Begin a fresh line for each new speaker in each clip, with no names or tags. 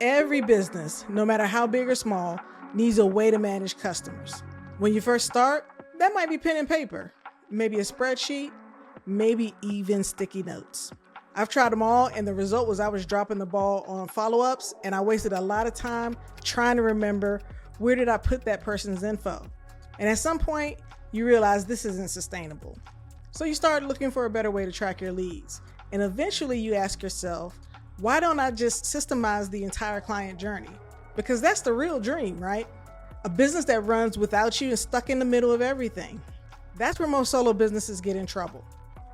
Every business, no matter how big or small, needs a way to manage customers. When you first start, that might be pen and paper, maybe a spreadsheet, maybe even sticky notes. I've tried them all, and the result was I was dropping the ball on follow-ups, and I wasted a lot of time trying to remember where did I put that person's info. And at some point, you realize this isn't sustainable. So you start looking for a better way to track your leads. And eventually you ask yourself, why don't I just systemize the entire client journey? Because that's the real dream, right? A business that runs without you and stuck in the middle of everything. That's where most solo businesses get in trouble.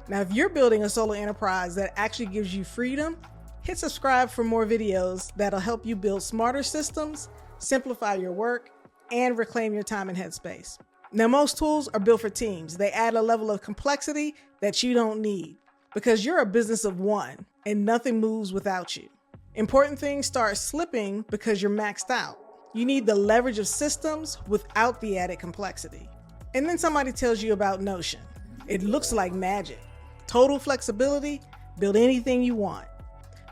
Now, if you're building a solo enterprise that actually gives you freedom, hit subscribe for more videos that'll help you build smarter systems, simplify your work, and reclaim your time and headspace. Now, most tools are built for teams. They add a level of complexity that you don't need because you're a business of one and nothing moves without you. Important things start slipping because you're maxed out. You need the leverage of systems without the added complexity. And then somebody tells you about Notion. It looks like magic. Total flexibility, build anything you want.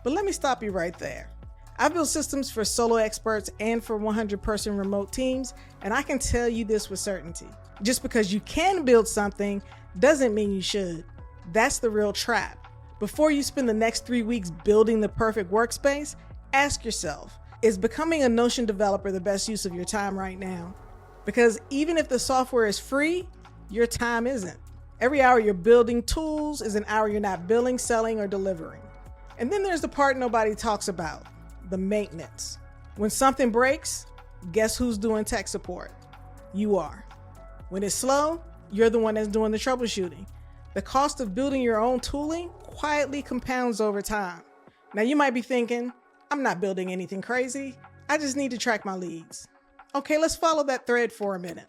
But let me stop you right there. I've built systems for solo experts and for 100-person remote teams, and I can tell you this with certainty. Just because you can build something doesn't mean you should. That's the real trap. Before you spend the next 3 weeks building the perfect workspace, ask yourself, is becoming a Notion developer the best use of your time right now? Because even if the software is free, your time isn't. Every hour you're building tools is an hour you're not building, selling, or delivering. And then there's the part nobody talks about, the maintenance. When something breaks, guess who's doing tech support? You are. When it's slow, you're the one that's doing the troubleshooting. The cost of building your own tooling quietly compounds over time. Now you might be thinking, I'm not building anything crazy. I just need to track my leads. Okay, let's follow that thread for a minute.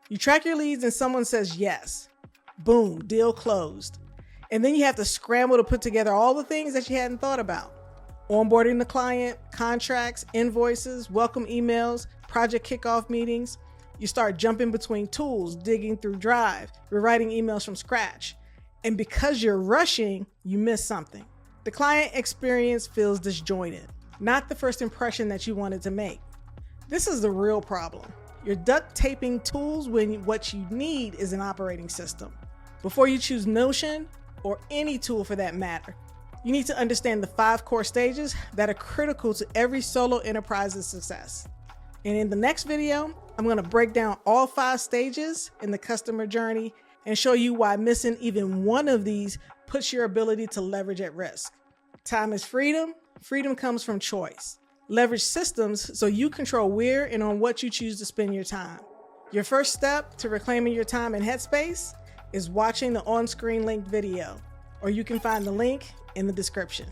You track your leads and someone says yes. Boom, deal closed. And then you have to scramble to put together all the things that you hadn't thought about. Onboarding the client, contracts, invoices, welcome emails, project kickoff meetings. You start jumping between tools, digging through Drive, rewriting emails from scratch. And because you're rushing, you miss something. The client experience feels disjointed, not the first impression that you wanted to make. This is the real problem. You're duct-taping tools when what you need is an operating system. Before you choose Notion, or any tool for that matter, you need to understand the 5 core stages that are critical to every solo enterprise's success. And in the next video, I'm going to break down all 5 stages in the customer journey and show you why missing even one of these puts your ability to leverage at risk. Time is freedom. Freedom comes from choice. Leverage systems so you control where and on what you choose to spend your time. Your first step to reclaiming your time and headspace is watching the on-screen linked video, or you can find the link in the description.